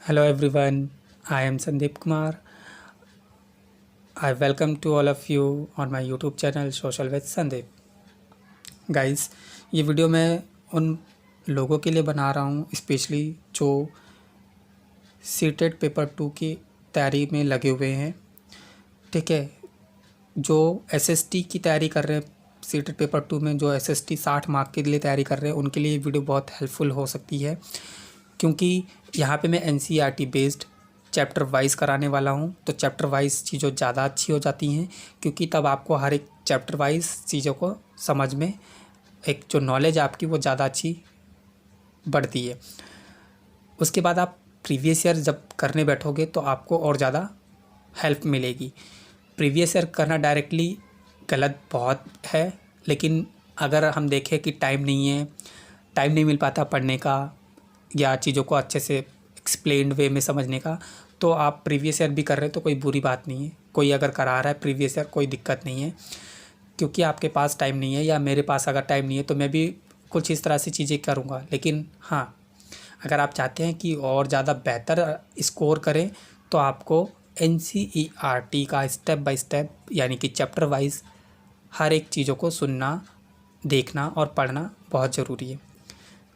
Hello everyone, I am Sandeep Kumar. I welcome to all of you on my YouTube channel Social with Sandeep. Guys, ये video मैं उन लोगों के लिए बना रहा हूँ स्पेशली जो सीटेड पेपर 2 की तैयारी में लगे हुए हैं। ठीक है, जो एसएसटी की तैयारी कर रहे हैं, सीटेड पेपर 2 में जो एसएसटी 60 मार्क के लिए तैयारी कर रहे हैं उनके लिए ये वीडियो बहुत हेल्पफुल हो सकती है, क्योंकि यहाँ पे मैं एनसीईआरटी बेस्ड चैप्टर वाइज कराने वाला हूँ। तो चैप्टर वाइज चीज़ों ज़्यादा अच्छी हो जाती हैं, क्योंकि तब आपको हर एक चैप्टर वाइज चीज़ों को समझ में एक जो नॉलेज आपकी वो ज़्यादा अच्छी बढ़ती है। उसके बाद आप प्रीवियस ईयर जब करने बैठोगे तो आपको और ज़्यादा हेल्प मिलेगी। प्रीवियस ईयर करना डायरेक्टली गलत बहुत है, लेकिन अगर हम देखें कि टाइम नहीं मिल पाता पढ़ने का या चीज़ों को अच्छे से एक्सप्लेन्ड वे में समझने का, तो आप प्रीवियस ईयर भी कर रहे हैं तो कोई बुरी बात नहीं है। कोई अगर करा रहा है प्रीवियस ईयर कोई दिक्कत नहीं है, क्योंकि आपके पास टाइम नहीं है या मेरे पास अगर टाइम नहीं है तो मैं भी कुछ इस तरह से चीज़ें करूँगा। लेकिन हाँ, अगर आप चाहते हैं कि और ज़्यादा बेहतर स्कोर करें तो आपको एनसीईआरटी का स्टेप बाय स्टेप यानी कि चैप्टर वाइज हर एक चीज़ों को सुनना, देखना और पढ़ना बहुत ज़रूरी है।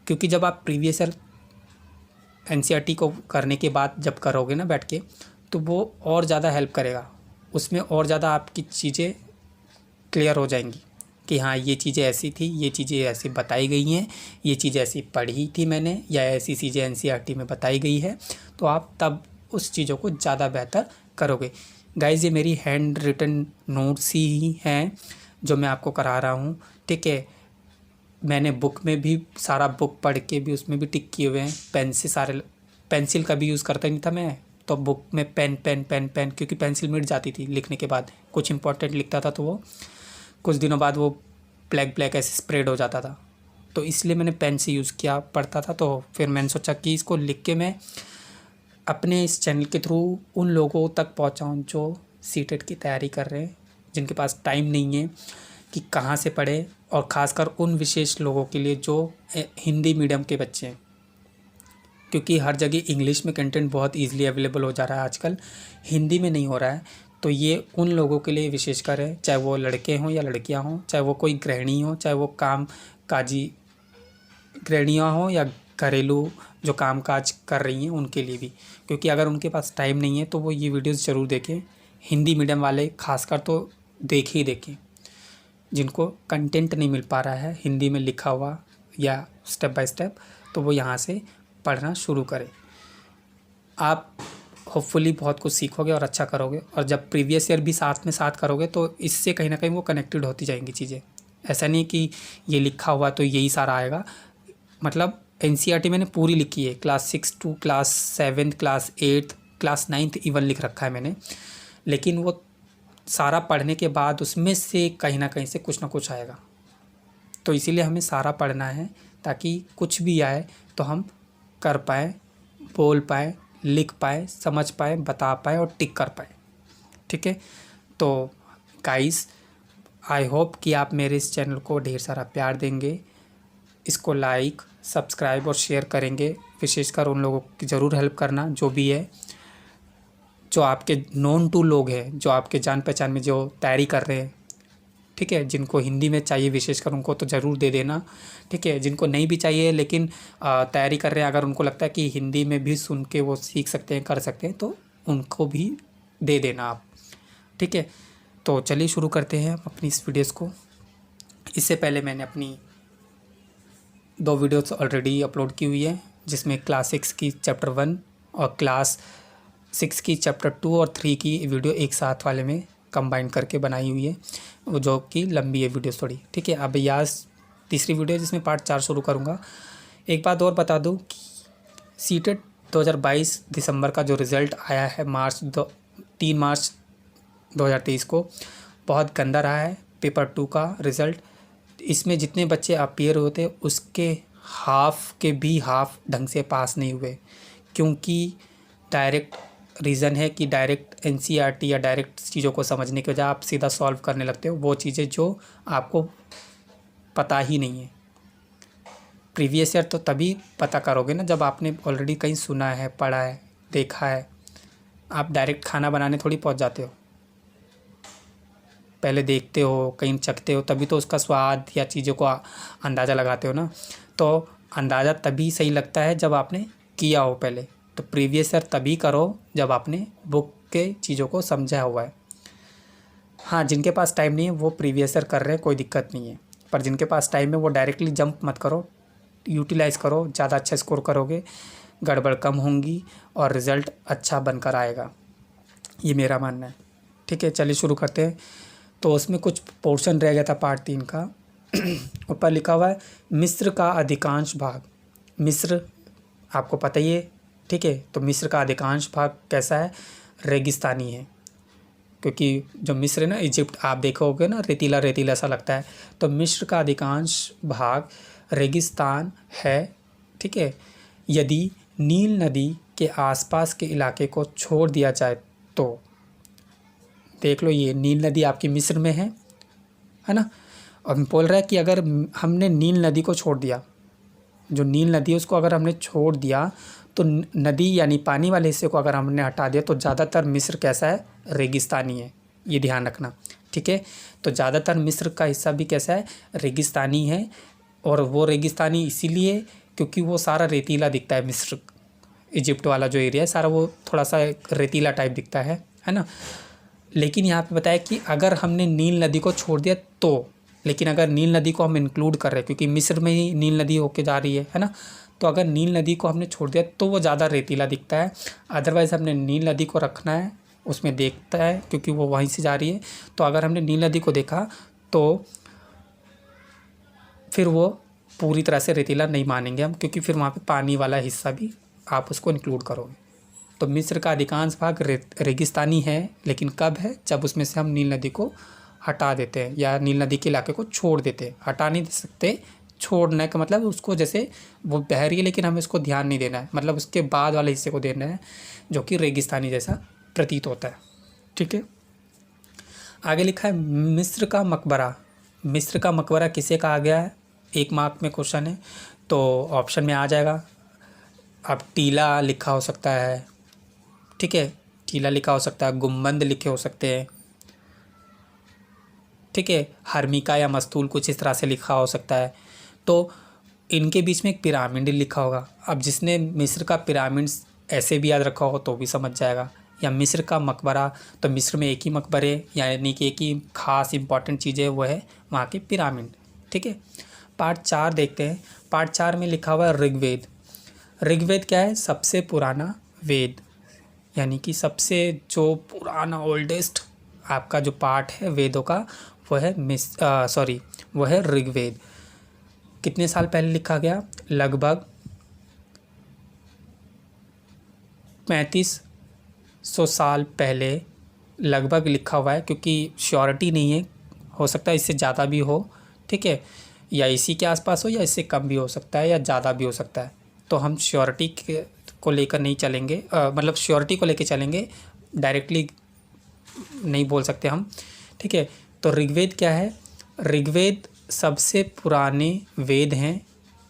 क्योंकि जब आप प्रीवियस ईयर एनसीईआरटी को करने के बाद जब करोगे ना बैठ के, तो वो और ज़्यादा हेल्प करेगा। उसमें और ज़्यादा आपकी चीज़ें क्लियर हो जाएंगी कि हाँ, ये चीज़ें ऐसी थी, ये चीज़ें ऐसी बताई गई हैं, ये चीज़ ऐसी पढ़ी थी मैंने, या ऐसी चीज़ें एनसीईआरटी में बताई गई है, तो आप तब उस चीज़ों को ज़्यादा बेहतर करोगे। गाइज़, ये मेरी हैंड रिटन नोट्स ही हैं जो मैं आपको करा रहा हूँ। ठीक है, मैंने बुक में भी सारा बुक पढ़ के भी उसमें भी टिक किए हुए हैं। पेंसिल का भी यूज़ करता नहीं था मैं, तो बुक में पेन पेन पेन पेन, क्योंकि पेंसिल मिट जाती थी लिखने के बाद। कुछ इंपॉर्टेंट लिखता था तो वो कुछ दिनों बाद वो ब्लैक ब्लैक ऐसे स्प्रेड हो जाता था, तो इसलिए मैंने पेन से यूज़ किया पढ़ता था। तो फिर मैंने सोचा कि इसको लिख के मैं अपने इस चैनल के थ्रू उन लोगों तक पहुँचाऊँ जो सीटेट की तैयारी कर रहे हैं, जिनके पास टाइम नहीं है कि कहाँ से पढ़े, और ख़ासकर उन विशेष लोगों के लिए जो हिंदी मीडियम के बच्चे हैं, क्योंकि हर जगह इंग्लिश में कंटेंट बहुत इजीली अवेलेबल हो जा रहा है आजकल, हिंदी में नहीं हो रहा है। तो ये उन लोगों के लिए विशेषकर है, चाहे वो लड़के हों या लड़कियां हों, चाहे वो कोई गृहिणी हो, चाहे वो काम काजी गृहिणियाँ हों या घरेलू जो काम काज कर रही हैं उनके लिए भी। क्योंकि अगर उनके पास टाइम नहीं है तो वो ये वीडियोज़ ज़रूर देखें। हिंदी मीडियम वाले खासकर तो देखें ही देखें। जिनको कंटेंट नहीं मिल पा रहा है हिंदी में लिखा हुआ या स्टेप बाय स्टेप, तो वो यहाँ से पढ़ना शुरू करें। आप होपफुली बहुत कुछ सीखोगे और अच्छा करोगे, और जब प्रीवियस ईयर भी साथ में साथ करोगे तो इससे कहीं ना कहीं वो कनेक्टेड होती जाएंगी चीज़ें। ऐसा नहीं कि ये लिखा हुआ तो यही सारा आएगा। मतलब एनसीईआरटी मैंने पूरी लिखी है, class 6 to class 7, class 8, class 9 even लिख रखा है मैंने। लेकिन वो सारा पढ़ने के बाद उसमें से कहीं ना कहीं से कुछ ना कुछ आएगा, तो इसीलिए हमें सारा पढ़ना है ताकि कुछ भी आए तो हम कर पाएँ, बोल पाएँ, लिख पाएँ, समझ पाएँ, बता पाएँ और टिक कर पाएँ। ठीक है, तो गाइस, आई होप कि आप मेरे इस चैनल को ढेर सारा प्यार देंगे, इसको लाइक, सब्सक्राइब और शेयर करेंगे। विशेषकर उन लोगों की ज़रूर हेल्प करना जो भी है, जो आपके नोन टू लोग हैं, जो आपके जान पहचान में जो तैयारी कर रहे हैं। ठीक है, जिनको हिंदी में चाहिए विशेषकर उनको तो ज़रूर दे देना। ठीक है, जिनको नहीं भी चाहिए लेकिन तैयारी कर रहे हैं, अगर उनको लगता है कि हिंदी में भी सुन के वो सीख सकते हैं, कर सकते हैं, तो उनको भी दे देना आप। ठीक है, तो चलिए शुरू करते हैं अपनी इस वीडियोज़ को। इससे पहले मैंने अपनी 2 वीडियोज़ ऑलरेडी अपलोड की हुई है, जिसमें क्लास 6 की चैप्टर 1 और क्लास 6 की चैप्टर 2 और 3 की वीडियो एक साथ वाले में कंबाइन करके बनाई हुई है, वो जो कि लंबी है वीडियो थोड़ी। ठीक है, अब यहाँ तीसरी वीडियो जिसमें पार्ट 4 शुरू करूँगा। एक बात और बता दूँ कि सीटेट 2022 दिसंबर का जो रिज़ल्ट आया है 3 मार्च 2023 को, बहुत गंदा रहा है पेपर 2 का रिज़ल्ट। इसमें जितने बच्चे अपीयर होते उसके हाफ के भी हाफ ढंग से पास नहीं हुए, क्योंकि डायरेक्ट रीज़न है कि डायरेक्ट एनसीईआरटी या डायरेक्ट चीज़ों को समझने के बजाय आप सीधा सॉल्व करने लगते हो वो चीज़ें जो आपको पता ही नहीं है। प्रीवियस ईयर तो तभी पता करोगे ना जब आपने ऑलरेडी कहीं सुना है, पढ़ा है, देखा है। आप डायरेक्ट खाना बनाने थोड़ी पहुंच जाते हो, पहले देखते हो, कहीं चखते हो, तभी तो उसका स्वाद या चीज़ों को अंदाज़ा लगाते हो ना। तो अंदाज़ा तभी सही लगता है जब आपने किया हो पहले। तो प्रीवियस ईयर तभी करो जब आपने बुक के चीज़ों को समझा हुआ है। हाँ, जिनके पास टाइम नहीं है वो प्रीवियस ईयर कर रहे हैं, कोई दिक्कत नहीं है, पर जिनके पास टाइम है वो डायरेक्टली जंप मत करो, यूटिलाइज़ करो, ज़्यादा अच्छा स्कोर करोगे, गड़बड़ कम होंगी और रिज़ल्ट अच्छा बनकर आएगा, ये मेरा मानना है। ठीक है, चलिए शुरू करते हैं। तो उसमें कुछ पोर्शन रह गया था पार्ट 3 का। ऊपर लिखा हुआ है मिस्र का अधिकांश भाग। मिस्र आपको पता ही है, ठीक है। तो मिस्र का अधिकांश भाग कैसा है? रेगिस्तानी है, क्योंकि जो मिस्र है ना, इजिप्ट आप देखोगे ना, रेतीला रेतीला सा लगता है। तो मिस्र का अधिकांश भाग रेगिस्तान है, ठीक है। यदि नील नदी के आसपास के इलाके को छोड़ दिया जाए तो, देख लो ये नील नदी आपकी मिस्र में है ना। और बोल रहा है कि अगर हमने नील नदी को छोड़ दिया, जो नील नदी है उसको अगर हमने छोड़ दिया, तो नदी यानी पानी वाले हिस्से को अगर हमने हटा दिया, तो ज़्यादातर मिस्र कैसा है? रेगिस्तानी है, ये ध्यान रखना, ठीक है। तो ज़्यादातर मिस्र का हिस्सा भी कैसा है? रेगिस्तानी है। और वो रेगिस्तानी इसीलिए क्योंकि वो सारा रेतीला दिखता है। मिस्र इजिप्ट वाला जो एरिया है सारा वो थोड़ा सा रेतीला टाइप दिखता है ना। लेकिन यहाँ पे बताया कि अगर हमने नील नदी को छोड़ दिया तो, लेकिन अगर नील नदी को हम इंक्लूड कर रहे हैं क्योंकि मिस्र में ही नील नदी होके जा रही है ना। तो अगर नील नदी को हमने छोड़ दिया तो वो ज़्यादा रेतीला दिखता है। अदरवाइज़ हमने नील नदी को रखना है, उसमें देखता है क्योंकि वो वहीं से जा रही है। तो अगर हमने नील नदी को देखा तो फिर वो पूरी तरह से रेतीला नहीं मानेंगे हम, क्योंकि फिर वहाँ पे पानी वाला हिस्सा भी आप उसको इंक्लूड करोगे। तो मिस्र का अधिकांश भाग रेगिस्तानी है, लेकिन कब है? जब उसमें से हम नील नदी को हटा देते हैं या नील नदी के इलाके को छोड़ देते हैं। हटा नहीं दे सकते, छोड़ने का मतलब उसको, जैसे वो बह रही है लेकिन हमें उसको ध्यान नहीं देना है, मतलब उसके बाद वाले हिस्से को देना है जो कि रेगिस्तानी जैसा प्रतीत होता है, ठीक है। आगे लिखा है मिस्र का मकबरा। मिस्र का मकबरा किसे कहा गया है? 1 मार्क में क्वेश्चन है, तो ऑप्शन में आ जाएगा। अब टीला लिखा हो सकता है, ठीक है, टीला लिखा हो सकता है, गुम्बद लिखे हो सकते हैं, ठीक है, हर्मिका या मस्तूल कुछ इस तरह से लिखा हो सकता है। तो इनके बीच में एक पिरामिड लिखा होगा। अब जिसने मिस्र का पिरामिड ऐसे भी याद रखा हो तो भी समझ जाएगा, या मिस्र का मकबरा, तो मिस्र में एक ही मकबरे यानी कि एक ही खास इंपॉर्टेंट चीज़ है, वो है वहाँ के पिरामिड, ठीक है। पार्ट 4 देखते हैं। पार्ट 4 में लिखा हुआ है ऋग्वेद। ऋग्वेद क्या है? सबसे पुराना वेद, यानी कि सबसे जो पुराना ओल्डेस्ट आपका जो पार्ट है वेदों का, वो है वो है ऋग्वेद। कितने साल पहले लिखा गया? लगभग 3500 साल पहले लगभग लिखा हुआ है, क्योंकि श्योरिटी नहीं है, हो सकता है इससे ज़्यादा भी हो, ठीक है, या इसी के आसपास हो या इससे कम भी हो सकता है या ज़्यादा भी हो सकता है। तो हम श्योरिटी को लेकर नहीं चलेंगे, मतलब श्योरिटी को लेकर चलेंगे, डायरेक्टली नहीं बोल सकते हम, ठीक है। तो ऋग्वेद क्या है? ऋग्वेद सबसे पुराने वेद हैं।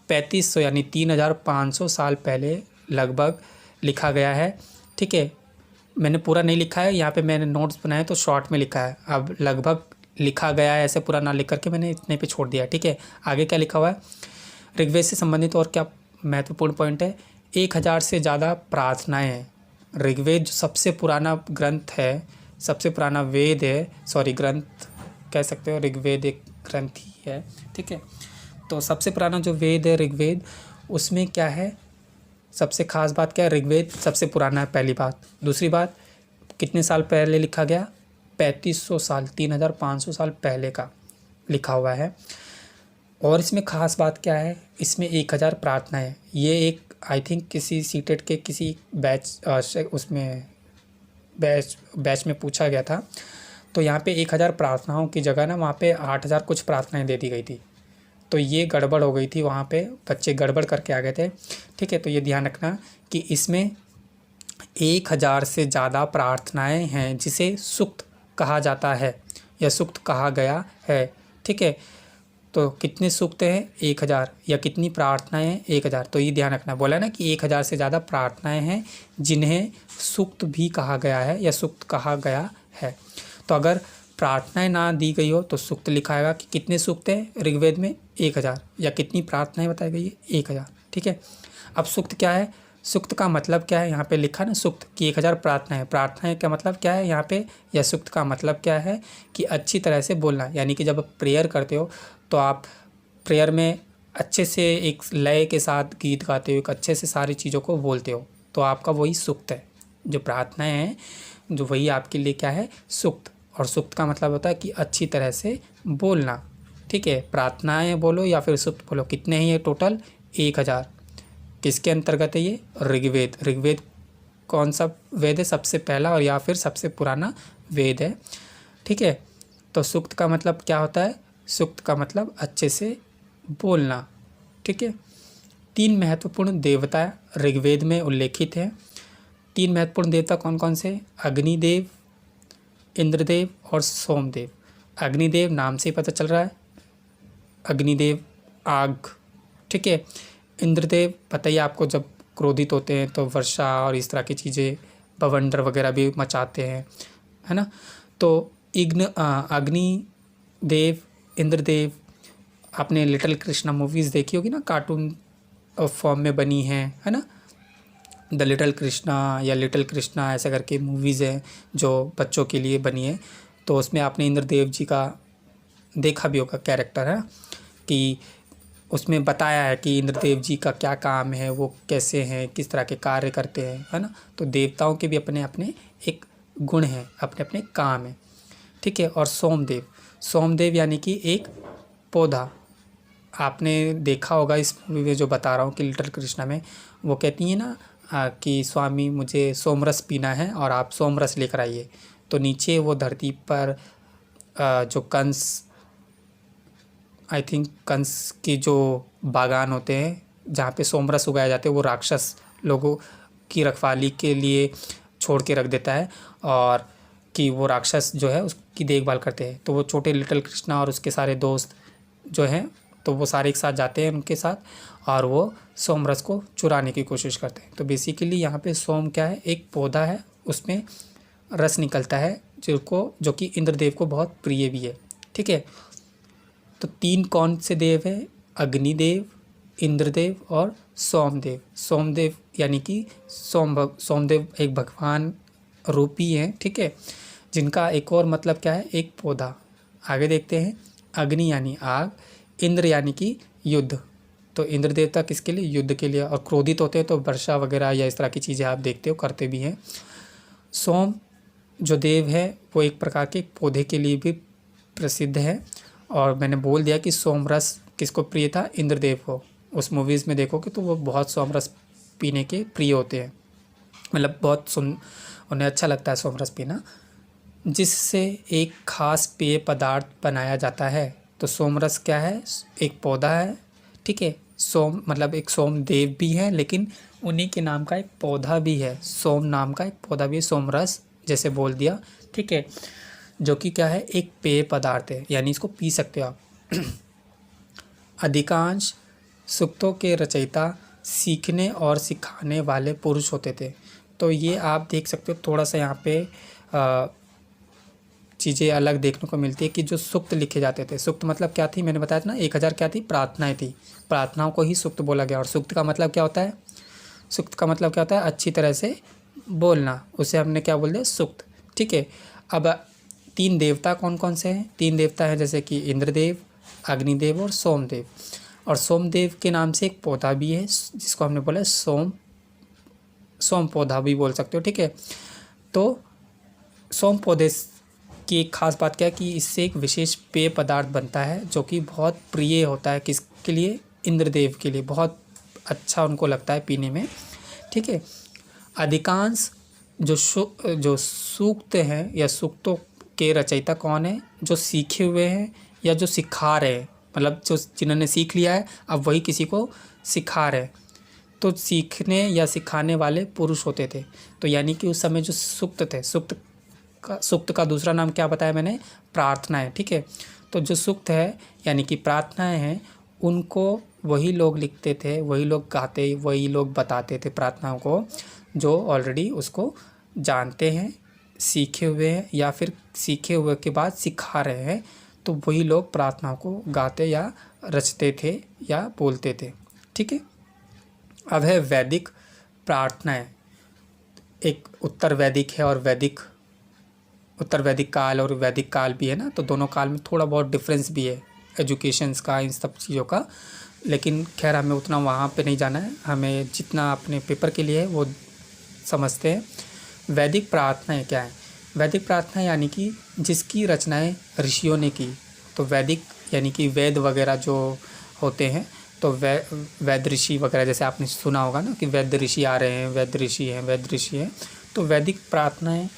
3500 यानी 3500 साल पहले लगभग लिखा गया है, ठीक है। मैंने पूरा नहीं लिखा है, यहाँ पे मैंने नोट्स बनाए तो शॉर्ट में लिखा है। अब लगभग लिखा गया है, ऐसे पूरा ना लिख करके मैंने इतने पे छोड़ दिया, ठीक है। आगे क्या लिखा हुआ है? ऋग्वेद से संबंधित और क्या महत्वपूर्ण पॉइंट है? 1000 से ज़्यादा प्रार्थनाएं हैं। ऋग्वेद जो सबसे पुराना ग्रंथ है, सबसे पुराना वेद है, सॉरी ग्रंथ कह सकते हो, ऋग्वेद एक ग्रंथ ही है, ठीक है। तो सबसे पुराना जो वेद है ऋग्वेद, उसमें क्या है? सबसे खास बात क्या है? ऋग्वेद सबसे पुराना है, पहली बात। दूसरी बात, कितने साल पहले लिखा गया? 3500 साल, 3500 साल पहले का लिखा हुआ है। और इसमें ख़ास बात क्या है? इसमें 1000 प्रार्थनाएं हैं। ये एक आई थिंक किसी सीटेट के किसी उसमें बैच में पूछा गया था। तो यहाँ पे 1000 प्रार्थनाओं की जगह ना वहाँ पे 8000 कुछ प्रार्थनाएं दे दी गई थी। तो ये गड़बड़ हो गई थी, वहाँ पे बच्चे गड़बड़ करके आ गए थे, ठीक है। तो ये ध्यान रखना कि इसमें 1000 से ज़्यादा प्रार्थनाएं हैं जिसे सूक्त कहा जाता है या सूक्त कहा गया है, ठीक है। तो कितने सूक्त हैं 1000, या कितनी प्रार्थनाएं हैं 1000। तो ये ध्यान रखना, बोला ना कि 1000 से ज़्यादा प्रार्थनाएं हैं जिन्हें सूक्त भी कहा गया है या सूक्त कहा गया है। तो अगर प्रार्थनाएं ना दी गई हो तो सूक्त लिखाएगा कि कितने सूक्त हैं ऋग्वेद में 1000, या कितनी प्रार्थनाएं बताई गई है 1000। ठीक है। अब सूक्त क्या है, सूक्त का मतलब क्या है, यहाँ पे लिखा ना सूक्त कि 1000 प्रार्थनाएं। प्रार्थनाएं का मतलब क्या है यहाँ पे, या सूक्त का मतलब क्या है कि अच्छी तरह से बोलना। यानी कि जब आप प्रेयर करते हो तो आप प्रेयर में अच्छे से एक लय के साथ गीत गाते हो, एक अच्छे से सारी चीज़ों को बोलते हो, तो आपका वही सूक्त है। जो प्रार्थनाएं हैं जो वही आपके लिए क्या है, सूक्त। और सूक्त का मतलब होता है कि अच्छी तरह से बोलना। ठीक है। प्रार्थनाएं बोलो या फिर सूक्त बोलो, कितने हैं ये टोटल 1000। किसके अंतर्गत है ये, ऋग्वेद। ऋग्वेद कौन सा वेद है, सबसे पहला और या फिर सबसे पुराना वेद है। ठीक है। तो सूक्त का मतलब क्या होता है, सूक्त का मतलब अच्छे से बोलना। ठीक है। 3 महत्वपूर्ण देवता ऋग्वेद में उल्लेखित हैं। 3 महत्वपूर्ण देवता कौन कौन से, अग्निदेव, इंद्रदेव और सोमदेव। अग्निदेव नाम से ही पता चल रहा है, अग्निदेव आग। ठीक है। इंद्रदेव पता ही आपको, जब क्रोधित होते हैं तो वर्षा और इस तरह की चीज़ें, बवंडर वगैरह भी मचाते हैं, है ना। तो अग्निदेव, इंद्रदेव, आपने लिटिल कृष्णा मूवीज़ देखी होगी ना, कार्टून फॉर्म में बनी है ना। द लिटिल कृष्णा या लिटिल कृष्णा ऐसा करके मूवीज़ हैं जो बच्चों के लिए बनी है। तो उसमें आपने इंद्रदेव जी का देखा भी होगा कैरेक्टर, है कि उसमें बताया है कि इंद्रदेव जी का क्या काम है, वो कैसे हैं, किस तरह के कार्य करते हैं, है ना। तो देवताओं के भी अपने अपने एक गुण हैं, अपने अपने काम हैं। ठीक है। और सोमदेव, सोमदेव यानी कि एक पौधा। आपने देखा होगा इस मूवी में जो बता रहा हूँ कि लिटिल कृष्णा में वो कहती है ना कि स्वामी मुझे सोमरस पीना है और आप सोमरस लेकर आइए। तो नीचे वो धरती पर जो कंस, आई थिंक कंस की जो बागान होते हैं जहाँ पे सोमरस उगाए जाते हैं, वो राक्षस लोगों की रखवाली के लिए छोड़ के रख देता है, और कि वो राक्षस जो है उसकी देखभाल करते हैं। तो वो छोटे लिटिल कृष्णा और उसके सारे दोस्त जो हैं, तो वो सारे एक साथ जाते हैं उनके साथ, और वो सोमरस को चुराने की कोशिश करते हैं। तो बेसिकली यहाँ पे सोम क्या है, एक पौधा है, उसमें रस निकलता है जो कि इंद्रदेव को बहुत प्रिय भी है। ठीक है। तो 3 कौन से देव है, अग्निदेव, इंद्रदेव और सोमदेव। सोमदेव यानी कि सोमदेव एक भगवान रूपी हैं। ठीक है। जिनका एक और मतलब क्या है, एक पौधा। आगे देखते हैं। अग्नि यानी आग, इंद्र यानी कि युद्ध। तो इंद्र देवता किसके लिए, युद्ध के लिए, और क्रोधित होते हैं तो वर्षा वगैरह या इस तरह की चीज़ें आप देखते हो, करते भी हैं। सोम जो देव है वो एक प्रकार के पौधे के लिए भी प्रसिद्ध है। और मैंने बोल दिया कि सोमरस किसको प्रिय था, इंद्रदेव को। उस मूवीज़ में देखोगे तो वो बहुत सोमरस पीने के प्रिय होते हैं, मतलब बहुत उन्हें अच्छा लगता है सोमरस पीना, जिससे एक खास पेय पदार्थ बनाया जाता है। तो सोमरस क्या है, एक पौधा है। ठीक है। सोम मतलब एक सोमदेव भी है, लेकिन उन्हीं के नाम का एक पौधा भी है, सोम नाम का एक पौधा भी है, सोमरस जैसे बोल दिया। ठीक है। जो कि क्या है, एक पेय पदार्थ है, यानी इसको पी सकते हो आप। अधिकांश सूक्तों के रचयिता सीखने और सिखाने वाले पुरुष होते थे। तो ये आप देख सकते हो, थोड़ा सा यहाँ पे चीज़ें अलग देखने को मिलती है कि जो सूक्त लिखे जाते थे, सूक्त मतलब क्या थी, मैंने बताया था ना 1000 क्या थी, प्रार्थनाएं थी। प्रार्थनाओं को ही सूक्त बोला गया। और सूक्त का मतलब क्या होता है, सूक्त का मतलब क्या होता है, अच्छी तरह से बोलना, उसे हमने क्या बोल दिया, सूक्त। ठीक है। अब 3 देवता कौन कौन से हैं, 3 देवता हैं जैसे कि इंद्रदेव, अग्निदेव और सोमदेव। और सोमदेव के नाम से एक पौधा भी है जिसको हमने बोला सोम पौधा भी बोल सकते हो। ठीक है। तो सोम पौधे की एक खास बात क्या है कि इससे एक विशेष पेय पदार्थ बनता है जो कि बहुत प्रिय होता है, किसके लिए, इंद्रदेव के लिए, बहुत अच्छा उनको लगता है पीने में। ठीक है। अधिकांश जो सूक्त हैं या सूक्तों के रचयिता कौन है, जो सीखे हुए हैं या जो सिखा रहे हैं, मतलब जो जिन्होंने सीख लिया है अब वही किसी को सिखा रहे हैं। तो सीखने या सिखाने वाले पुरुष होते थे। तो यानी कि उस समय जो सूक्त थे, सूक्त का दूसरा नाम क्या बताया मैंने, प्रार्थना है। ठीक है। तो जो सूक्त है यानी कि प्रार्थनाएं हैं उनको वही लोग लिखते थे, वही लोग गाते, वही लोग बताते थे प्रार्थनाओं को जो ऑलरेडी उसको जानते हैं, सीखे हुए हैं या फिर सीखे हुए के बाद सिखा रहे हैं। तो वही लोग प्रार्थनाओं को गाते या रचते थे या बोलते थे। ठीक है। अब है वैदिक प्रार्थनाएं। एक उत्तर वैदिक है और उत्तर वैदिक काल और वैदिक काल भी है ना, तो दोनों काल में थोड़ा बहुत डिफरेंस भी है एजुकेशंस का, इन सब चीज़ों का। लेकिन खैर हमें उतना वहाँ पे नहीं जाना है, हमें जितना अपने पेपर के लिए है वो समझते हैं। वैदिक प्रार्थनाएं क्या है? वैदिक प्रार्थना यानी कि जिसकी रचनाएं ऋषियों ने की। तो वैदिक यानी कि वेद वगैरह जो होते हैं, तो वैद ऋषि वगैरह, जैसे आपने सुना होगा ना कि वैद ऋषि आ रहे हैं, वैद ऋषि हैं, वैद ऋषि हैं। तो वैदिक प्रार्थनाएं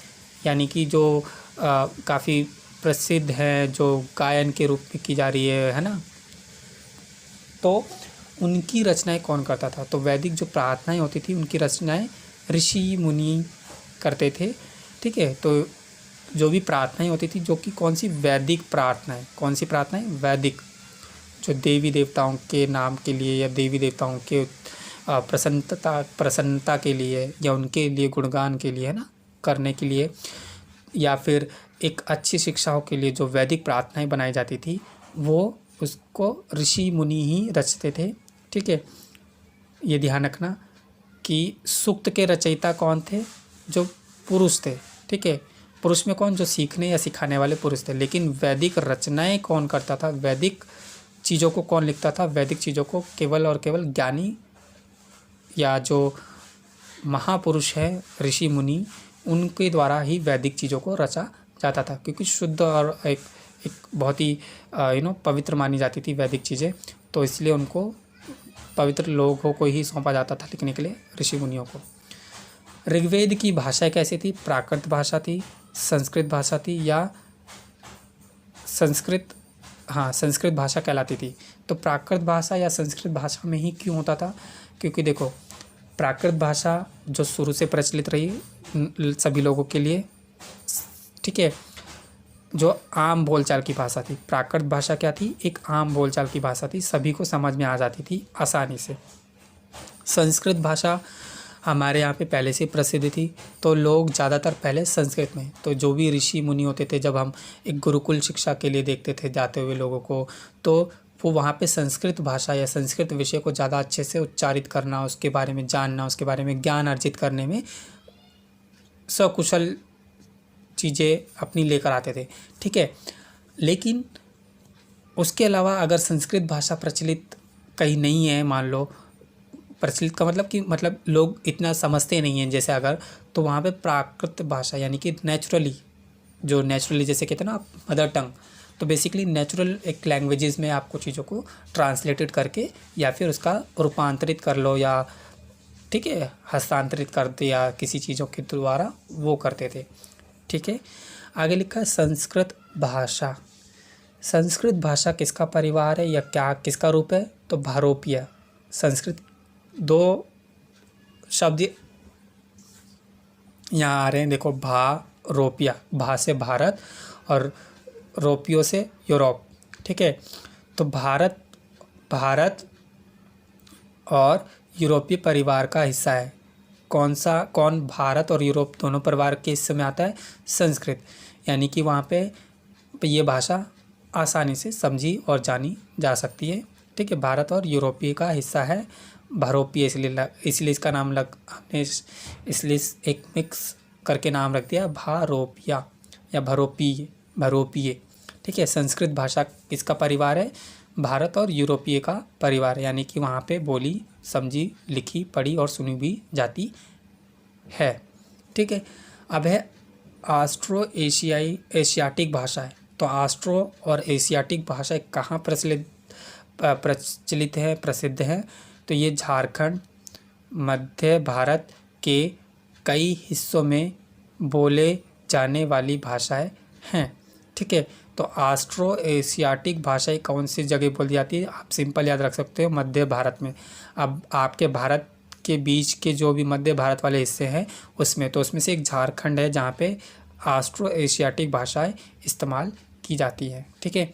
यानी कि जो काफ़ी प्रसिद्ध है, जो गायन के रूप में की जा रही है ना, तो उनकी रचनाएं कौन करता था? तो वैदिक जो प्रार्थनाएं होती थी उनकी रचनाएं ऋषि मुनि करते थे। ठीक है। तो जो भी प्रार्थनाएं होती थी, जो कि कौन सी? वैदिक प्रार्थनाएं। कौन सी प्रार्थनाएं? वैदिक, जो देवी देवताओं के नाम के लिए या देवी देवताओं के प्रसन्नता के लिए या उनके लिए गुणगान के लिए है ना, करने के लिए, या फिर एक अच्छी शिक्षाओं के लिए जो वैदिक प्रार्थनाएं बनाई जाती थी वो उसको ऋषि मुनि ही रचते थे। ठीक है। ये ध्यान रखना कि सूक्त के रचयिता कौन थे? जो पुरुष थे। ठीक है। पुरुष में कौन? जो सीखने या सिखाने वाले पुरुष थे। लेकिन वैदिक रचनाएं कौन करता था? वैदिक चीज़ों को कौन लिखता था? वैदिक चीज़ों को केवल और केवल ज्ञानी या जो महापुरुष है, ऋषि मुनि, उनके द्वारा ही वैदिक चीज़ों को रचा जाता था, क्योंकि शुद्ध और एक बहुत ही पवित्र मानी जाती थी वैदिक चीज़ें। तो इसलिए उनको पवित्र लोगों को ही सौंपा जाता था लिखने के लिए, ऋषि मुनियों को। ऋग्वेद की भाषा कैसी थी? प्राकृत भाषा थी, संस्कृत भाषा थी या संस्कृत भाषा कहलाती थी। तो प्राकृत भाषा या संस्कृत भाषा में ही क्यों होता था? क्योंकि देखो, प्राकृत भाषा जो शुरू से प्रचलित रही सभी लोगों के लिए, ठीक है, जो आम बोलचाल की भाषा थी। प्राकृत भाषा क्या थी? एक आम बोलचाल की भाषा थी, सभी को समझ में आ जाती थी आसानी से। संस्कृत भाषा हमारे यहाँ पे पहले से प्रसिद्ध थी, तो लोग ज़्यादातर पहले संस्कृत में, तो जो भी ऋषि मुनि होते थे, जब हम एक गुरुकुल शिक्षा के लिए देखते थे जाते हुए लोगों को, तो वो वहाँ पे संस्कृत भाषा या संस्कृत विषय को ज़्यादा अच्छे से उच्चारित करना, उसके बारे में जानना, उसके बारे में ज्ञान अर्जित करने में सकुशल चीज़ें अपनी लेकर आते थे। ठीक है। लेकिन उसके अलावा अगर संस्कृत भाषा प्रचलित कहीं नहीं है, मान लो प्रचलित का मतलब लोग इतना समझते नहीं हैं जैसे अगर, तो वहाँ पे प्राकृत भाषा यानी कि नेचुरली जैसे कहते हैं ना मदर टंग, तो बेसिकली नेचुरल एक लैंग्वेजेस में आपको चीज़ों को ट्रांसलेटेड करके या फिर उसका रूपांतरित कर लो, या ठीक है हस्तांतरित कर दिया किसी चीज़ों के द्वारा, वो करते थे। ठीक है। आगे लिखा है संस्कृत भाषा। संस्कृत भाषा किसका परिवार है या क्या किसका रूप है? तो भारोपीय। संस्कृत, दो शब्द यहाँ आ रहे हैं, देखो, भारोपिया, भा से भारत और रोपियो से यूरोप। ठीक है। तो भारत और यूरोपीय परिवार का हिस्सा है। कौन भारत और यूरोप दोनों परिवार के हिस्से में आता है? संस्कृत। यानी कि वहाँ पे ये भाषा आसानी से समझी और जानी जा सकती है। ठीक है। भारत और यूरोपीय का हिस्सा है, भारोपीय, इसलिए इसका नाम हमने इसलिए एक मिक्स करके नाम रख दिया भारोपिया या भरोपीय। ठीक है। संस्कृत भाषा किसका परिवार है? भारत और यूरोपीय का परिवार, यानी कि वहाँ पे बोली, समझी, लिखी, पढ़ी और सुनी भी जाती है। ठीक है। अब है ऑस्ट्रो एशियाटिक भाषाएं। तो ऑस्ट्रो और एशियाटिक भाषाएं कहाँ प्रचलित है, प्रसिद्ध हैं? तो ये झारखंड, मध्य भारत के कई हिस्सों में बोले जाने वाली भाषाएं हैं। ठीक है। तो ऑस्ट्रो एशियाटिक भाषाएं कौन सी जगह बोली जाती है? आप सिंपल याद रख सकते हो, मध्य भारत में। अब आपके भारत के बीच के जो भी मध्य भारत वाले हिस्से हैं उसमें से एक झारखंड है जहाँ पे ऑस्ट्रो एशियाटिक भाषाएं इस्तेमाल की जाती हैं। ठीक है।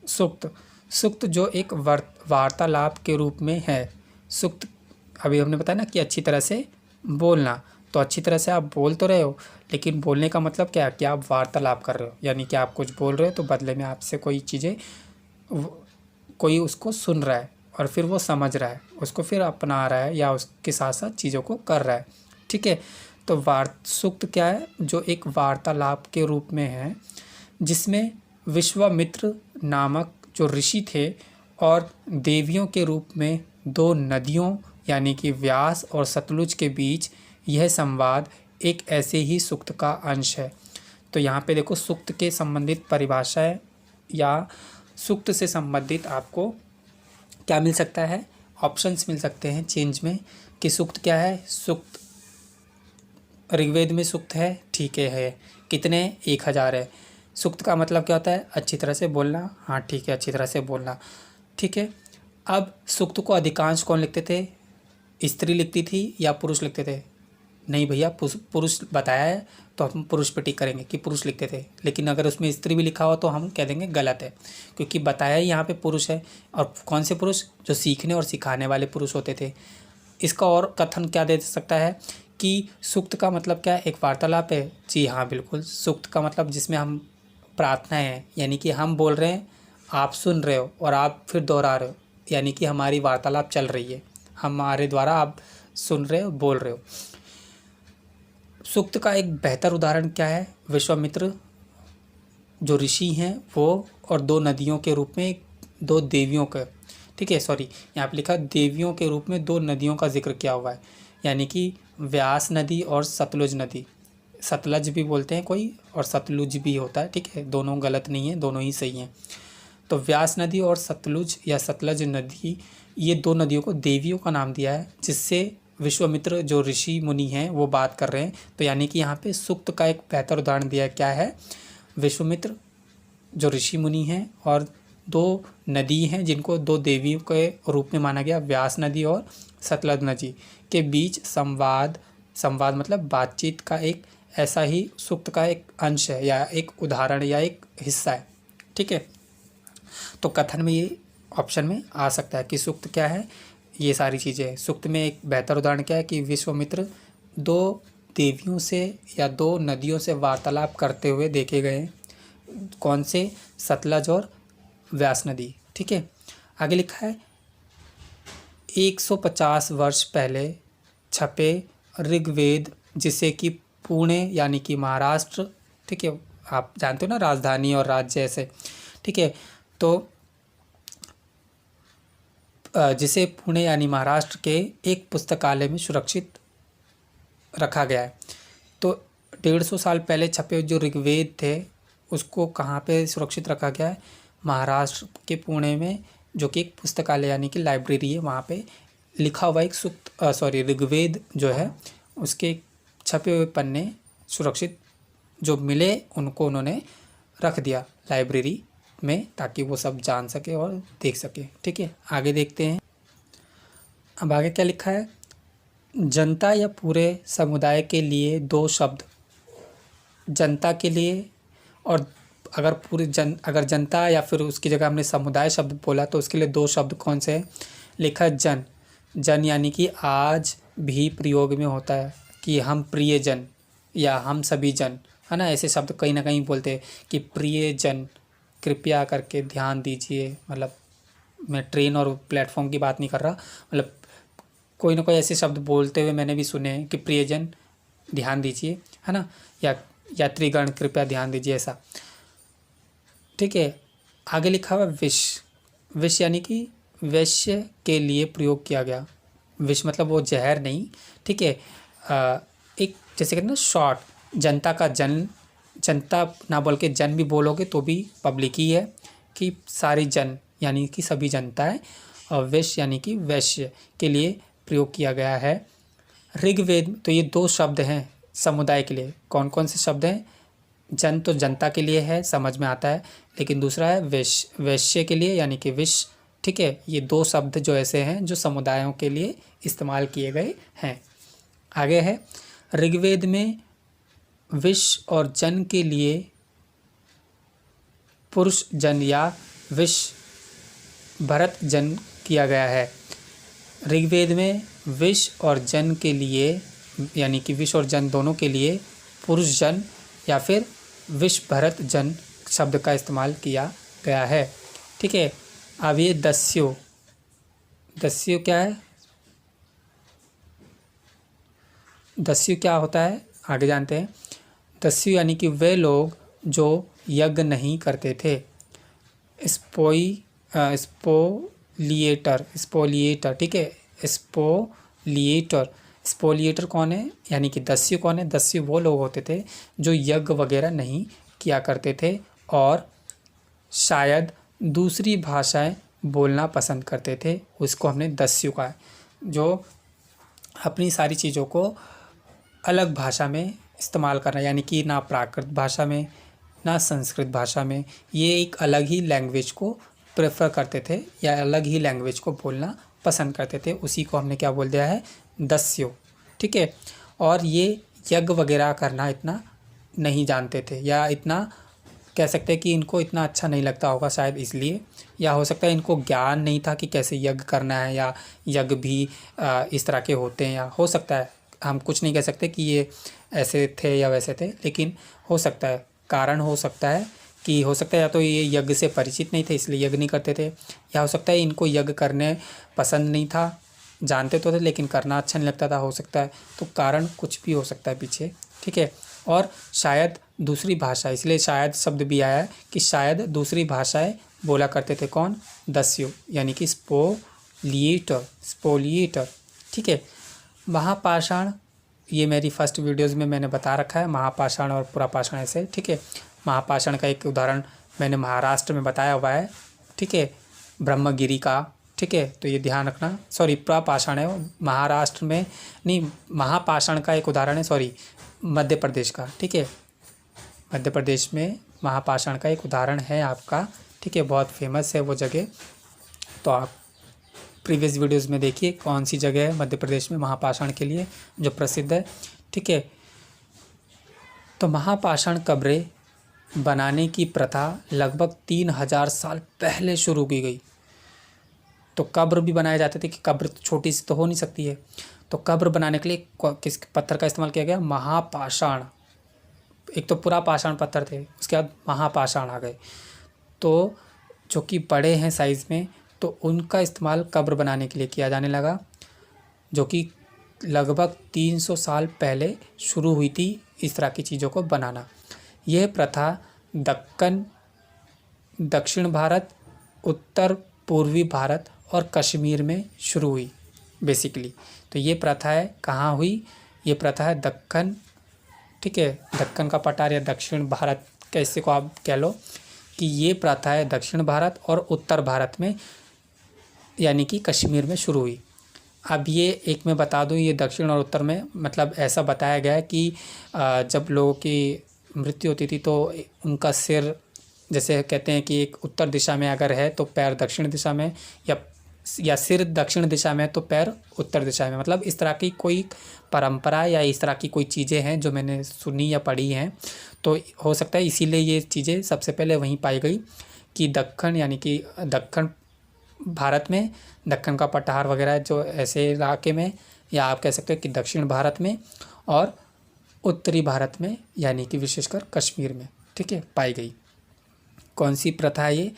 सूक्त, सूक्त जो एक वार्तालाप के रूप में है। सूक्त अभी हमने बताया ना कि अच्छी तरह से बोलना, तो अच्छी तरह से आप बोल तो रहे हो, लेकिन बोलने का मतलब क्या है कि आप वार्तालाप कर रहे हो, यानी कि आप कुछ बोल रहे हो तो बदले में आपसे कोई चीज़ें कोई उसको सुन रहा है और फिर वो समझ रहा है, उसको फिर अपना रहा है या उसके साथ साथ चीज़ों को कर रहा है। ठीक है, तो सूक्त क्या है, जो एक वार्तालाप के रूप में है, जिसमें विश्वामित्र नामक जो ऋषि थे और देवियों के रूप में दो नदियों यानी कि व्यास और सतलुज के बीच यह संवाद एक ऐसे ही सूक्त का अंश है। तो यहाँ पे देखो सूक्त के संबंधित परिभाषाएं या सूक्त से संबंधित आपको क्या मिल सकता है, ऑप्शंस मिल सकते हैं चेंज में कि सूक्त क्या है। सूक्त ऋग्वेद में सूक्त है, ठीक है कितने 1000 है। सूक्त का मतलब क्या होता है, अच्छी तरह से बोलना, हाँ ठीक है अच्छी तरह से बोलना, ठीक है। अब सूक्त को अधिकांश कौन लिखते थे, स्त्री लिखती थी या पुरुष लिखते थे, नहीं भैया पुरुष बताया है तो हम पुरुष पे टिक करेंगे कि पुरुष लिखते थे, लेकिन अगर उसमें स्त्री भी लिखा हो तो हम कह देंगे गलत है, क्योंकि बताया ही यहाँ पे पुरुष है। और कौन से पुरुष, जो सीखने और सिखाने वाले पुरुष होते थे। इसका और कथन क्या दे सकता है कि सूक्त का मतलब क्या है, एक वार्तालाप है। जी हाँ बिल्कुल, सूक्त का मतलब जिसमें हम प्रार्थना है, यानी कि हम बोल रहे हैं, आप सुन रहे हो और आप फिर दोहरा रहे हो, यानी कि हमारी वार्तालाप चल रही है, हमारे द्वारा आप सुन रहे हो, बोल रहे हो। सूक्त का एक बेहतर उदाहरण क्या है, विश्वामित्र जो ऋषि हैं वो और दो नदियों के रूप में दो देवियों का, ठीक है सॉरी यहाँ पे लिखा देवियों के रूप में दो नदियों का जिक्र किया हुआ है, यानी कि व्यास नदी और सतलुज नदी। सतलज भी बोलते हैं कोई और सतलुज भी होता है, ठीक है दोनों गलत नहीं है, दोनों ही सही हैं। तो व्यास नदी और सतलुज या सतलज नदी, ये दो नदियों को देवियों का नाम दिया है, जिससे विश्वामित्र जो ऋषि मुनि हैं वो बात कर रहे हैं। तो यानी कि यहाँ पे सूक्त का एक बेहतर उदाहरण दिया है, क्या है, विश्वामित्र जो ऋषि मुनि हैं और दो नदी हैं जिनको दो देवियों के रूप में माना गया, व्यास नदी और सतलज नदी के बीच संवाद, संवाद मतलब बातचीत का एक ऐसा ही सूक्त का एक अंश है या एक उदाहरण या एक हिस्सा है, ठीक है। तो कथन में ये ऑप्शन में आ सकता है कि सूक्त क्या है, ये सारी चीज़ें। सूक्त में एक बेहतर उदाहरण क्या है कि विश्वामित्र दो देवियों से या दो नदियों से वार्तालाप करते हुए देखे गए हैं, कौन से, सतलज और व्यास नदी, ठीक है। आगे लिखा है 150 वर्ष पहले छपे ऋग्वेद, जिसे कि पुणे यानी कि महाराष्ट्र, ठीक है आप जानते हो ना राजधानी और राज्य ऐसे, ठीक है, तो जिसे पुणे यानी महाराष्ट्र के एक पुस्तकालय में सुरक्षित रखा गया है। तो 150 साल पहले छपे जो ऋग्वेद थे उसको कहाँ पे सुरक्षित रखा गया है, महाराष्ट्र के पुणे में, जो कि एक पुस्तकालय यानी कि लाइब्रेरी है, वहाँ पे लिखा हुआ एक ऋग्वेद जो है उसके छपे हुए पन्ने सुरक्षित जो मिले उनको उन्होंने रख दिया लाइब्रेरी में, ताकि वो सब जान सके और देख सके, ठीक है। आगे देखते हैं, अब आगे क्या लिखा है, जनता या पूरे समुदाय के लिए दो शब्द, जनता के लिए, और अगर जनता या फिर उसकी जगह हमने समुदाय शब्द बोला तो उसके लिए दो शब्द कौन से हैं, लिखा जन। जन यानी कि आज भी प्रयोग में होता है कि हम प्रिय जन या हम सभी जन, है ना, ऐसे शब्द कहीं ना कहीं बोलते हैं कि प्रिय जन, कृपया करके ध्यान दीजिए, मतलब मैं ट्रेन और प्लेटफॉर्म की बात नहीं कर रहा, मतलब कोई ना कोई ऐसे शब्द बोलते हुए मैंने भी सुने हैं कि प्रियजन ध्यान दीजिए, है ना, या यात्रीगण कृपया ध्यान दीजिए, ऐसा, ठीक है। आगे लिखा हुआ विष, विष यानी कि वैश्य के लिए प्रयोग किया गया, विष मतलब वो जहर नहीं, ठीक है। एक जैसे कहते हैं ना शॉर्ट, जनता का जन, जनता ना बोल के जन भी बोलोगे तो भी पब्लिक ही है, कि सारी जन यानी कि सभी जनता है, और वैश्य यानी कि वैश्य के लिए प्रयोग किया गया है ऋग्वेद। तो ये दो शब्द हैं समुदाय के लिए, कौन कौन से शब्द हैं, जन तो जनता के लिए है, समझ में आता है, लेकिन दूसरा है वैश्य, वैश्य के लिए यानी कि विष, ठीक है। ये दो शब्द जो ऐसे हैं जो समुदायों के लिए इस्तेमाल किए गए हैं। आगे है, ऋग्वेद में विष और जन के लिए पुरुष जन या विष भरत जन किया गया है। ऋग्वेद में विष और जन के लिए यानी कि विष और जन दोनों के लिए पुरुष जन या फिर विष भरत जन शब्द का इस्तेमाल किया गया है। ठीक है, अब ये दस्यु, दस्यु क्या है, दस्यु क्या होता है आगे जानते हैं। दस्यु यानी कि वे लोग जो यज्ञ नहीं करते थे। स्पोलिएटर, ठीक है, स्पोलिएटर कौन है, यानी कि दस्यु कौन है। दस्यु वो लोग होते थे जो यज्ञ वगैरह नहीं किया करते थे और शायद दूसरी भाषाएं बोलना पसंद करते थे, उसको हमने दस्यु कहा है। जो अपनी सारी चीज़ों को अलग भाषा में इस्तेमाल करना, यानी कि ना प्राकृत भाषा में ना संस्कृत भाषा में, ये एक अलग ही लैंग्वेज को प्रेफर करते थे या अलग ही लैंग्वेज को बोलना पसंद करते थे, उसी को हमने क्या बोल दिया है, दस्यु। ठीक है, और ये यज्ञ वगैरह करना इतना नहीं जानते थे, या इतना कह सकते हैं कि इनको इतना अच्छा नहीं लगता होगा शायद इसलिए, या हो सकता है इनको ज्ञान नहीं था कि कैसे यज्ञ करना है, या यज्ञ भी इस तरह के होते हैं, या हो सकता है, हम कुछ नहीं कह सकते कि ये ऐसे थे या वैसे थे, लेकिन हो सकता है कारण हो सकता है कि हो सकता है या तो ये यज्ञ से परिचित नहीं थे इसलिए यज्ञ नहीं करते थे, या हो सकता है इनको यज्ञ करने पसंद नहीं था, जानते तो थे लेकिन करना अच्छा नहीं लगता था, हो सकता है, तो कारण कुछ भी हो सकता है पीछे। ठीक है, और शायद दूसरी भाषा, इसलिए शायद शब्द भी आया है कि शायद दूसरी भाषाएं बोला करते थे कौन, दस्यु, यानी कि स्पोलिएटर। ठीक है, महापाषाण, ये मेरी फर्स्ट वीडियोस में मैंने बता रखा है महापाषाण और पुरापाषाण ऐसे। ठीक है, महापाषाण का एक उदाहरण मैंने महाराष्ट्र में बताया हुआ है। ठीक है, ब्रह्मगिरी का। ठीक है, तो ये ध्यान रखना। सॉरी, पुरापाषाण है वो, महाराष्ट्र में नहीं, महापाषाण का एक उदाहरण है, सॉरी, मध्य प्रदेश का। ठीक है, मध्य प्रदेश में महापाषाण का एक उदाहरण है आपका। ठीक है, बहुत फेमस है वो जगह, तो आप प्रीवियस वीडियोस में देखिए कौन सी जगह है मध्य प्रदेश में महापाषाण के लिए जो प्रसिद्ध है। ठीक है, तो महापाषाण कब्रें बनाने की प्रथा लगभग 3000 साल पहले शुरू की गई। तो कब्र भी बनाए जाते थे कि कब्र छोटी सी तो हो नहीं सकती है, तो कब्र बनाने के लिए किस पत्थर का इस्तेमाल किया गया, महापाषाण। एक तो पुरापाषाण पत्थर थे, उसके बाद महापाषाण आ गए, तो जो कि बड़े हैं साइज़ में, तो उनका इस्तेमाल कब्र बनाने के लिए किया जाने लगा, जो कि लगभग 300 साल पहले शुरू हुई थी इस तरह की चीज़ों को बनाना। यह प्रथा दक्षिण भारत, उत्तर पूर्वी भारत और कश्मीर में शुरू हुई बेसिकली। तो ये प्रथा है कहाँ हुई, ये प्रथा है दक्कन। ठीक है, दक्कन का पठार या दक्षिण भारत कैसे को आप कह लो, कि ये प्रथा है दक्षिण भारत और उत्तर भारत में यानी कि कश्मीर में शुरू हुई। अब ये एक मैं बता दूं, ये दक्षिण और उत्तर में मतलब ऐसा बताया गया है कि जब लोगों की मृत्यु होती थी तो उनका सिर, जैसे कहते हैं कि एक उत्तर दिशा में अगर है तो पैर दक्षिण दिशा में, या सिर दक्षिण दिशा में तो पैर उत्तर दिशा में, मतलब इस तरह की कोई परंपरा या इस तरह की कोई चीज़ें हैं जो मैंने सुनी या पढ़ी हैं। तो हो सकता है इसीलिए ये चीज़ें सबसे पहले वहीं पाई गई कि दक्कन यानी कि दक्कन भारत में, दक्कन का पठार वगैरह जो ऐसे इलाके में, या आप कह सकते हो कि दक्षिण भारत में और उत्तरी भारत में यानी कि विशेषकर कश्मीर में, ठीक है, पाई गई। कौन सी प्रथा है ये,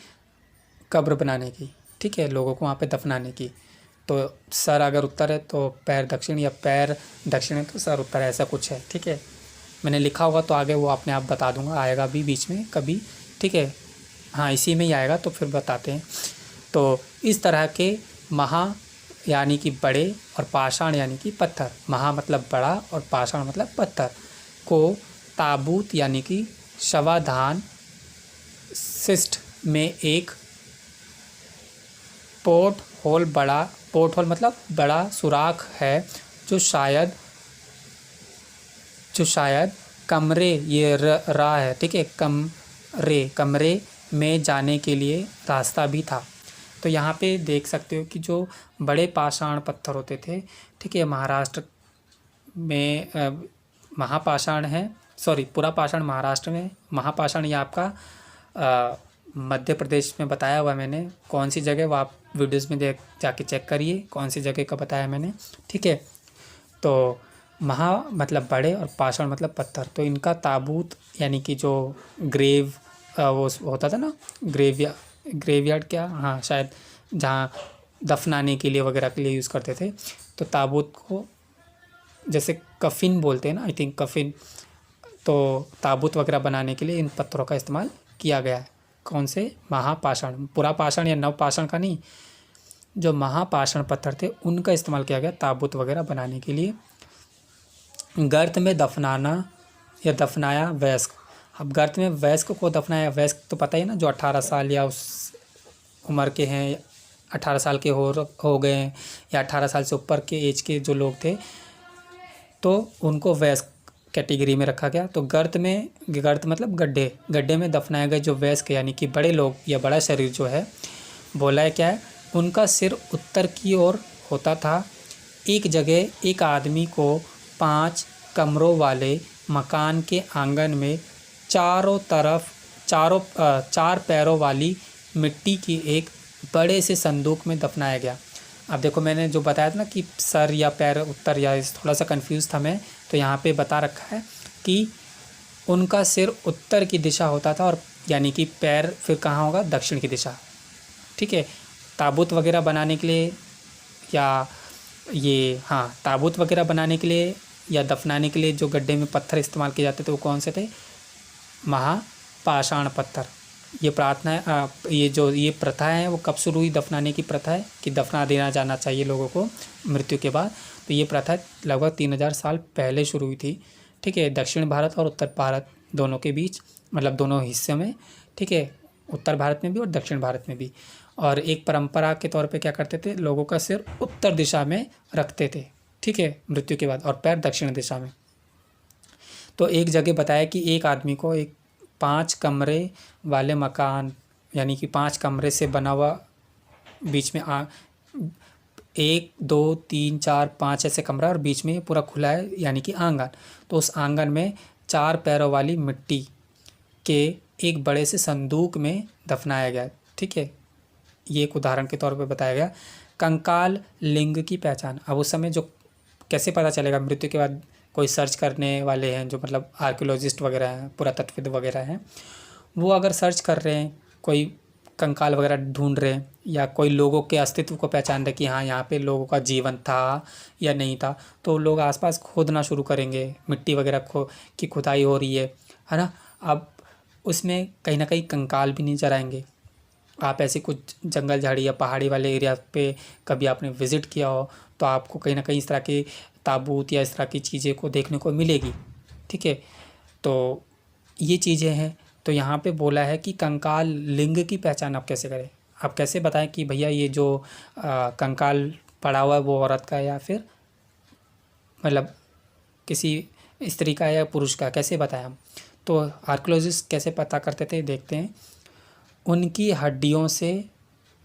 कब्र बनाने की, ठीक है, लोगों को वहाँ पे दफनाने की। तो सर अगर उत्तर है तो पैर दक्षिण, या पैर दक्षिण है तो सर उत्तर, ऐसा कुछ है। ठीक है, मैंने लिखा होगा तो आगे वो अपने आप बता दूंगा, आएगा भी बीच में कभी। ठीक है, हाँ इसी में ही आएगा तो फिर बताते हैं। तो इस तरह के महा यानी कि बड़े और पाषाण यानी कि पत्थर, महा मतलब बड़ा और पाषाण मतलब पत्थर को ताबूत यानी कि शवाधान सिस्ट में एक पोर्ट होल मतलब बड़ा सुराख है जो शायद कमरे, ये रा है, ठीक है, कमरे में जाने के लिए रास्ता भी था। तो यहाँ पे देख सकते हो कि जो बड़े पाषाण पत्थर होते थे, ठीक है, महाराष्ट्र में महापाषाण है, सॉरी पुरापाषाण महाराष्ट्र में, महापाषाण ये आपका मध्य प्रदेश में बताया हुआ मैंने कौन सी जगह, वो आप वीडियोज़ में देख जाके चेक करिए कौन सी जगह का बताया मैंने, ठीक है। तो महा मतलब बड़े और पाषाण मतलब पत्थर, तो इनका ताबूत यानी कि जो ग्रेव वो होता था ना, ग्रेवयार्ड क्या, हाँ शायद, जहाँ दफनाने के लिए वगैरह के लिए यूज़ करते थे। तो ताबूत को जैसे कफिन बोलते हैं ना, आई थिंक कफिन, तो ताबूत वगैरह बनाने के लिए इन पत्थरों का इस्तेमाल किया गया है। कौन से? महापाषाण, पूरा पाषाण या नवपाषाण का नहीं, जो महापाषाण पत्थर थे उनका इस्तेमाल किया गया ताबूत वगैरह बनाने के लिए। गर्त में दफनाना या दफनाया वयस्क। अब गर्त में वयस्क को दफनाया, वयस्क तो पता ही ना, जो 18 साल या उस उम्र के हैं, 18 साल के हो गए हैं, या 18 साल से ऊपर के एज के जो लोग थे, तो उनको वयस्क कैटेगरी में रखा गया। तो गर्त मतलब गड्ढे में दफनाए गए जो वयस्क यानी कि बड़े लोग या बड़ा शरीर जो है, बोला है क्या है, उनका सिर उत्तर की ओर होता था। एक जगह एक आदमी को 5 कमरों वाले मकान के आंगन में चारों तरफ 4 पैरों वाली मिट्टी की एक बड़े से संदूक में दफनाया गया। अब देखो मैंने जो बताया था ना कि सर या पैर उत्तर, या थोड़ा सा कंफ्यूज था मैं, तो यहाँ पे बता रखा है कि उनका सिर उत्तर की दिशा होता था, और यानी कि पैर फिर कहाँ होगा? दक्षिण की दिशा, ठीक है। ताबूत वगैरह बनाने के लिए या ताबूत वगैरह बनाने के लिए या दफनाने के लिए जो गड्ढे में पत्थर इस्तेमाल किए जाते थे वो कौन से थे? महापाषाण पत्थर। ये प्रार्थना है, ये प्रथा है वो कब शुरू हुई? दफनाने की प्रथा है कि दफना देना जाना चाहिए लोगों को मृत्यु के बाद। तो ये प्रथा लगभग 3000 साल पहले शुरू हुई थी, ठीक है, दक्षिण भारत और उत्तर भारत दोनों के बीच, मतलब दोनों हिस्से में, ठीक है, उत्तर भारत में भी और दक्षिण भारत में भी। और एक परंपरा के तौर पे क्या करते थे, लोगों का सिर उत्तर दिशा में रखते थे, ठीक है, मृत्यु के बाद, और पैर दक्षिण दिशा में। तो एक जगह बताया कि एक आदमी को एक 5 कमरे वाले मकान, यानी कि 5 कमरे से बना हुआ, बीच में 1 2 3 4 5 ऐसे कमरा, और बीच में पूरा खुला है यानी कि आंगन। तो उस आंगन में 4 पैरों वाली मिट्टी के एक बड़े से संदूक में दफनाया गया, ठीक है। ये एक उदाहरण के तौर पे बताया गया। कंकाल लिंग की पहचान। अब उस समय जो कैसे पता चलेगा मृत्यु के बाद? कोई सर्च करने वाले हैं जो मतलब आर्कियोलॉजिस्ट वगैरह हैं, पुरातत्वविद वगैरह हैं, वो अगर सर्च कर रहे हैं, कोई कंकाल वगैरह ढूंढ रहे हैं, या कोई लोगों के अस्तित्व को पहचान रहे कि हाँ यहाँ पे लोगों का जीवन था या नहीं था, तो लोग आसपास खोदना शुरू करेंगे, मिट्टी वगैरह की खुदाई हो रही है ना। अब उसमें कहीं ना कहीं कंकाल भी नहीं चराएंगे। आप ऐसे कुछ जंगल झाड़ी या पहाड़ी वाले एरिया पे कभी आपने विज़िट किया हो, तो आपको कहीं ना कहीं इस तरह के ताबूत या इस तरह की चीज़ें को देखने को मिलेगी, ठीक है। तो ये चीज़ें हैं। तो यहाँ पे बोला है कि कंकाल लिंग की पहचान आप कैसे करें? आप कैसे बताएं कि भैया ये जो कंकाल पड़ा हुआ है वो औरत का, या फिर मतलब किसी स्त्री का या पुरुष का, कैसे बताएं हम? तो आर्कियोलॉजिस्ट कैसे पता करते थे, देखते हैं। उनकी हड्डियों से,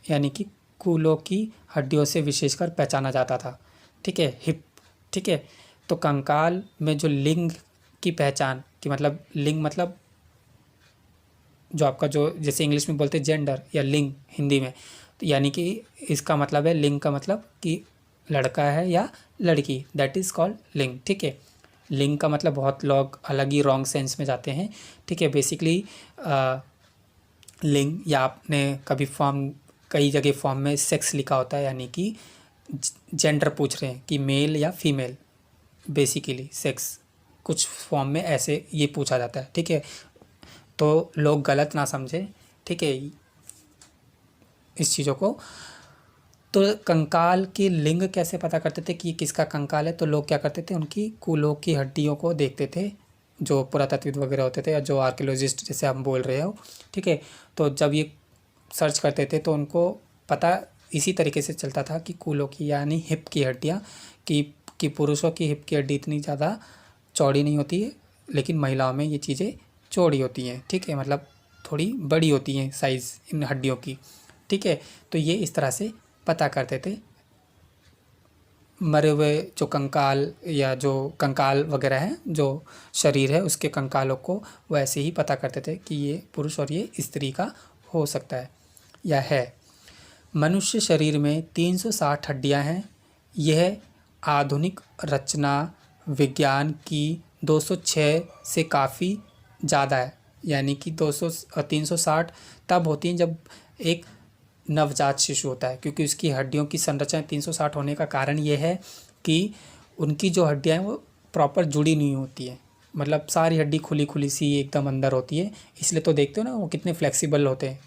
यानी कि कूलों की हड्डियों से विशेषकर पहचाना जाता था, ठीक है, हिप, ठीक है। तो कंकाल में जो लिंग की पहचान की, मतलब लिंग मतलब जो आपका जो जैसे इंग्लिश में बोलते हैं जेंडर या लिंग हिंदी में, तो यानी कि इसका मतलब है, लिंग का मतलब कि लड़का है या लड़की, दैट इज़ कॉल्ड लिंग, ठीक है। लिंग का मतलब बहुत लोग अलग ही रॉन्ग सेंस में जाते हैं, ठीक है। बेसिकली लिंग, या आपने कभी कई जगह फॉर्म में सेक्स लिखा होता है, यानी कि जेंडर पूछ रहे हैं कि मेल या फीमेल, बेसिकली सेक्स कुछ फॉर्म में ऐसे ये पूछा जाता है, ठीक है। तो लोग गलत ना समझे, ठीक है, इस चीज़ों को। तो कंकाल की लिंग कैसे पता करते थे कि किसका कंकाल है? तो लोग क्या करते थे, उनकी कूलों की हड्डियों को देखते थे, जो पुरातत्वविद वगैरह होते थे या जो आर्कियोलॉजिस्ट जैसे हम बोल रहे हो, ठीक है। तो जब ये सर्च करते थे तो उनको पता इसी तरीके से चलता था कि कूलों की, यानी हिप की हड्डियाँ, कि पुरुषों की हिप की हड्डी इतनी ज़्यादा चौड़ी नहीं होती है, लेकिन महिलाओं में ये चीज़ें चौड़ी होती हैं, ठीक है, मतलब थोड़ी बड़ी होती हैं साइज़ इन हड्डियों की, ठीक है। तो ये इस तरह से पता करते थे। मरे हुए जो कंकाल या जो कंकाल वगैरह हैं, जो शरीर है उसके कंकालों को वो ऐसे ही पता करते थे कि ये पुरुष और ये स्त्री का हो सकता है या है। मनुष्य शरीर में 360 हड्डियां हैं। यह आधुनिक रचना विज्ञान की 206 से काफ़ी ज़्यादा है। यानी कि 360 तब होती हैं जब एक नवजात शिशु होता है, क्योंकि उसकी हड्डियों की संरचना 360 होने का कारण ये है कि उनकी जो हड्डियाँ हैं वो प्रॉपर जुड़ी नहीं होती है। मतलब सारी हड्डी खुली खुली सी एकदम अंदर होती है, इसलिए तो देखते हो ना वो कितने फ्लेक्सिबल होते हैं,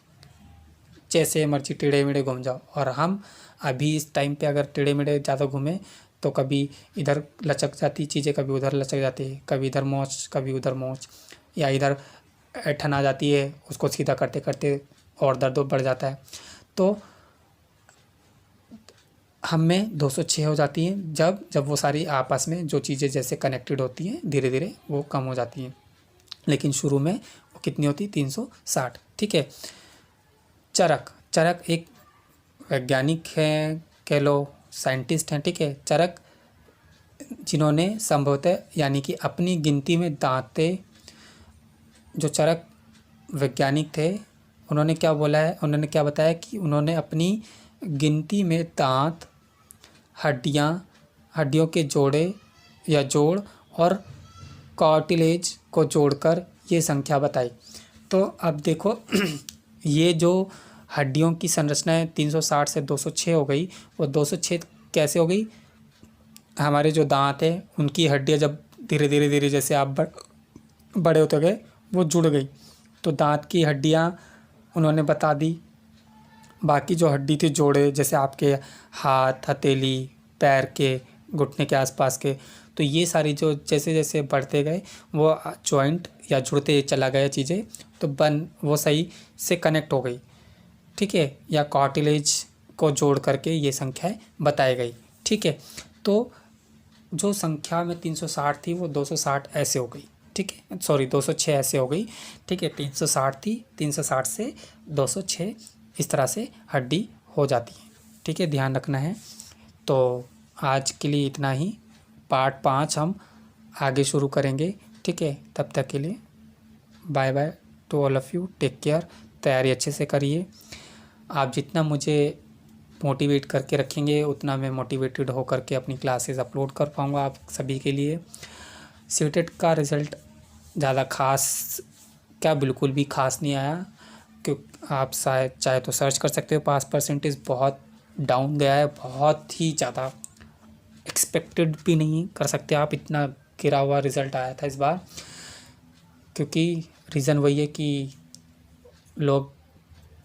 जैसे मर्जी टेढ़े मेढ़े घूम जाओ। और हम अभी इस टाइम पे अगर टेढ़े मेढ़े ज़्यादा घूमें तो कभी इधर लचक जाती चीज़ें, कभी उधर लचक जाती है, कभी इधर मोच कभी उधर मोच, या इधर ऐंठन आ जाती है, उसको सीधा करते करते और दर्द बढ़ जाता है। तो हम में 206 हो जाती हैं जब वो सारी आपस में जो चीज़ें जैसे कनेक्टेड होती हैं धीरे धीरे वो कम हो जाती हैं, लेकिन शुरू में वो कितनी होती है 360। ठीक है। चरक एक वैज्ञानिक हैं, कह लो साइंटिस्ट हैं। ठीक है। चरक जिन्होंने संभवतः यानी कि अपनी गिनती में दांत थे, जो चरक वैज्ञानिक थे, उन्होंने क्या बोला है, उन्होंने क्या बताया कि उन्होंने अपनी गिनती में दांत, हड्डियों के जोड़े या जोड़ और कार्टिलेज को जोड़कर ये संख्या बताई। तो अब देखो ये जो हड्डियों की संरचना है 360 से 206 हो गई, वो 206 कैसे हो गई? हमारे जो दांत है उनकी हड्डियां जब धीरे धीरे धीरे जैसे आप बड़े होते गए वो जुड़ गई, तो दांत की हड्डियां उन्होंने बता दी। बाकी जो हड्डी थी जोड़े, जैसे आपके हाथ, हथेली, पैर के घुटने के आसपास के, तो ये सारी जो जैसे जैसे बढ़ते गए वो जॉइंट या जुड़ते चला गया चीज़ें, तो वो सही से कनेक्ट हो गई। ठीक है। या कार्टिलेज को जोड़ करके ये संख्याएं बताई गई। ठीक है। तो जो संख्या में 360 थी वो 260 ऐसे हो गई। ठीक है, सॉरी 206 ऐसे हो गई। ठीक है। 360 थी, 360 से 206 इस तरह से हड्डी हो जाती है। ठीक है, ध्यान रखना है। तो आज के लिए इतना ही। पार्ट 5 हम आगे शुरू करेंगे। ठीक है, तब तक के लिए bye bye to all of you. Take care. तैयारी अच्छे से करिए। आप जितना मुझे मोटिवेट करके रखेंगे उतना मैं मोटिवेटेड हो करके अपनी क्लासेस अपलोड कर पाऊँगा आप सभी के लिए। सीटेट का रिज़ल्ट ज़्यादा खास क्या, बिल्कुल भी खास नहीं आया, क्योंकि आप शायद चाहे तो सर्च कर सकते हो। पास परसेंटेज बहुत डाउन गया है, बहुत ही ज़्यादा। एक्सपेक्टेड भी नहीं कर सकते आप, इतना गिरा हुआ रिज़ल्ट आया था इस बार। क्योंकि रीज़न वही है कि लोग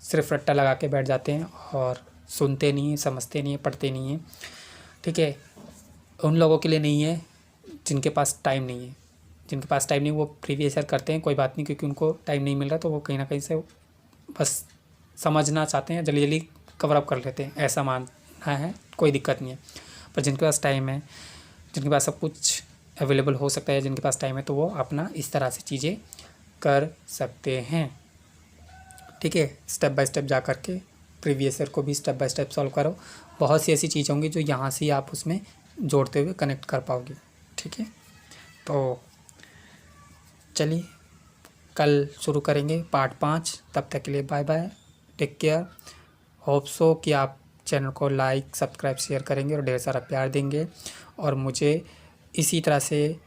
सिर्फ रट्टा लगा के बैठ जाते हैं और सुनते नहीं हैं, समझते नहीं हैं, पढ़ते नहीं हैं। ठीक है। उन लोगों के लिए नहीं है जिनके पास टाइम नहीं है। जिनके पास टाइम नहीं वो प्रीवियस ईयर करते हैं, कोई बात नहीं, क्योंकि उनको टाइम नहीं मिल रहा, तो वो कहीं ना कहीं से बस समझना चाहते हैं, जल्दी जल्दी कवर अप कर लेते हैं, ऐसा मानना है, कोई दिक्कत नहीं है। पर जिनके पास टाइम है, जिनके पास सब कुछ अवेलेबल हो सकता है, जिनके पास टाइम है, तो वो अपना इस तरह से चीज़ें कर सकते हैं। ठीक है। स्टेप बाय स्टेप जा कर के प्रीवियस ईयर को भी स्टेप बाय स्टेप सॉल्व करो। बहुत सी ऐसी चीज़ें होंगी जो यहाँ से ही आप उसमें जोड़ते हुए कनेक्ट कर पाओगे। ठीक है। तो चलिए कल शुरू करेंगे पार्ट 5। तब तक के लिए bye bye, take care. Hope so कि आप चैनल को लाइक, सब्सक्राइब, शेयर करेंगे और ढेर सारा प्यार देंगे, और मुझे इसी तरह से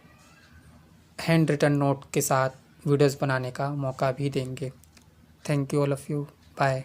हैंड रिटन नोट के साथ वीडियोस बनाने का मौका भी देंगे। Thank you all of you. Bye.